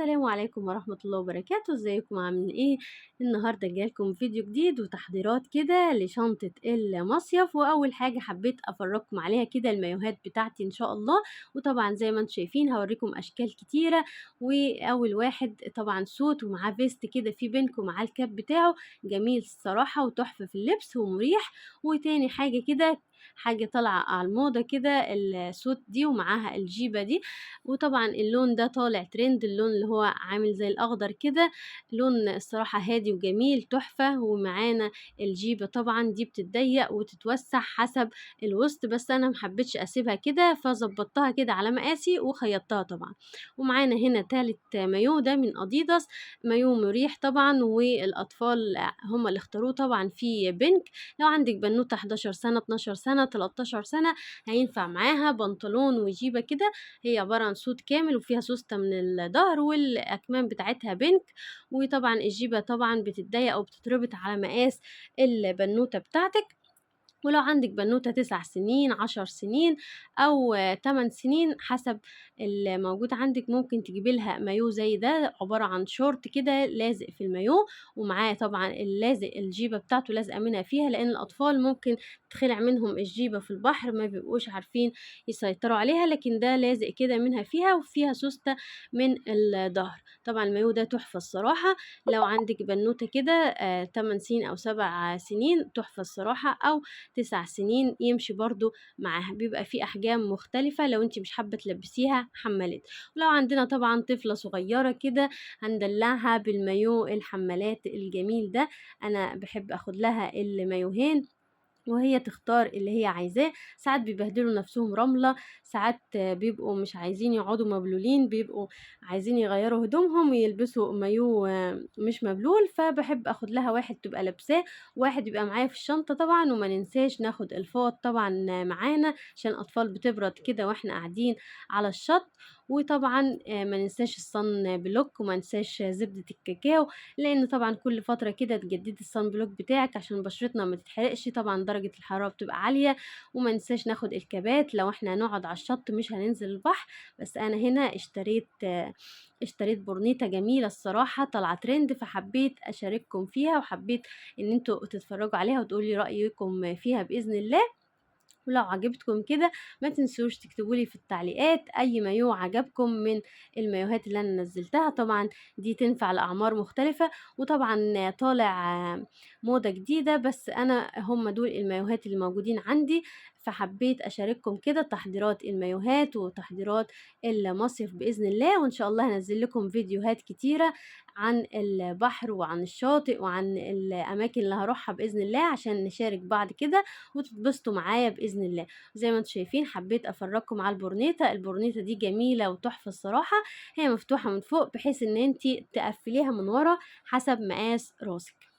السلام عليكم ورحمة الله وبركاته، ازيكم عاملين ايه؟ النهاردة جايلكم فيديو جديد وتحضيرات كده لشنطة المصيف. واول حاجة حبيت افرجكم عليها كده المايوهات بتاعتي ان شاء الله. وطبعا زي ما انتم شايفين هوريكم اشكال كتيرة. واول واحد طبعا سوت ومعاه فيست كده في بينك ومعاه الكاب بتاعه، جميل الصراحة وتحفة في اللبس ومريح. وتاني حاجة كده حاجة طالعة على الموضة كده السوت دي ومعاها الجيبة دي. وطبعا اللون ده طالع ترند، اللون اللي هو عامل زي الاخضر كده، لون الصراحة هادي وجميل تحفة. ومعانا الجيبة طبعا دي بتتضيق وتتوسع حسب الوسط، بس انا محبتش اسيبها كده فظبطتها كده على مقاسي وخيطتها طبعا. ومعانا هنا تالت مايو ده من اديداس، مايو مريح طبعا والاطفال هم اللي اختاروه طبعا في بينك. لو عندك بنوتة 11 سنة 12 سنة 13 سنة هينفع معاها بنطلون وجيبة كده. هي عبارة عن سوت كامل وفيها سوستة من الظهر والأكمام بتاعتها بينك. وطبعا الجيبة طبعا بتتضيق أو بتتربط على مقاس البنوتة بتاعتك. ولو عندك بنوتة 9 سنين 10 سنين أو 8 سنين حسب الموجود عندك، ممكن تجيبي لها مايو زي ده عبارة عن شورت كده لازق في المايو، ومعاه طبعا اللازق الجيبة بتاعته لازقة منها فيها، لأن الأطفال ممكن تخلع منهم الجيبة في البحر ما بيبقوش عارفين يسيطروا عليها، لكن ده لازق كده منها فيها وفيها سوستة من الظهر. طبعا المايو ده تحفة الصراحة. لو عندك بنوتة كده 8 سنين أو 7 سنين تحفة الصراحة، أو 9 سنين يمشي برضو معاها، بيبقى في أحجام مختلفة لو انت مش حابة تلبسيها حمالات. ولو عندنا طبعا طفلة صغيرة كده هندلعها بالمايو الحمالات الجميل ده. أنا بحب أخد لها المايوهين وهي تختار اللي هي عايزاه. ساعات بيبهدلوا نفسهم رملة، ساعات بيبقوا مش عايزين يقعدوا مبلولين، بيبقوا عايزين يغيروا هدومهم ويلبسوا مايو مش مبلول، فبحب اخد لها واحد تبقى لابساه واحد يبقى معايا في الشنطة طبعا. وما ننساش ناخد الفوط طبعا معانا عشان الاطفال بتبرد كده واحنا قاعدين على الشط. وطبعا ما ننساش الصن بلوك وما ننساش زبدة الكاكاو، لان طبعا كل فترة كده تجددي الصن بلوك بتاعك عشان بشرتنا ما تتحرقش، طبعا درجة الحرارة بتبقى عالية. وما ننساش ناخد الكابات لو احنا هنقعد على الشط مش هننزل البحر. بس انا هنا اشتريت بورنيطة جميلة الصراحة طالعة ترند، فحبيت اشارككم فيها وحبيت ان انتوا تتفرجوا عليها وتقولي رأيكم فيها بإذن الله. ولو عجبتكم كده ما تنسوش تكتبولي في التعليقات اي مايو عجبكم من المايوهات اللي انا نزلتها. طبعا دي تنفع لاعمار مختلفة، وطبعا طالع موضة جديدة، بس انا هم دول المايوهات اللي موجودين عندي، فحبيت اشارككم كده تحضيرات المايوهات وتحضيرات المصيف باذن الله. وان شاء الله هنزل لكم فيديوهات كتيرة عن البحر وعن الشاطئ وعن الاماكن اللي هروحها باذن الله عشان نشارك بعض كده وتتبسطوا معايا باذن الله. زي ما انتم شايفين حبيت افرجكم على البورنيطه دي جميله وتحفه الصراحه. هي مفتوحه من فوق بحيث ان انت تقفليها من ورا حسب مقاس راسك.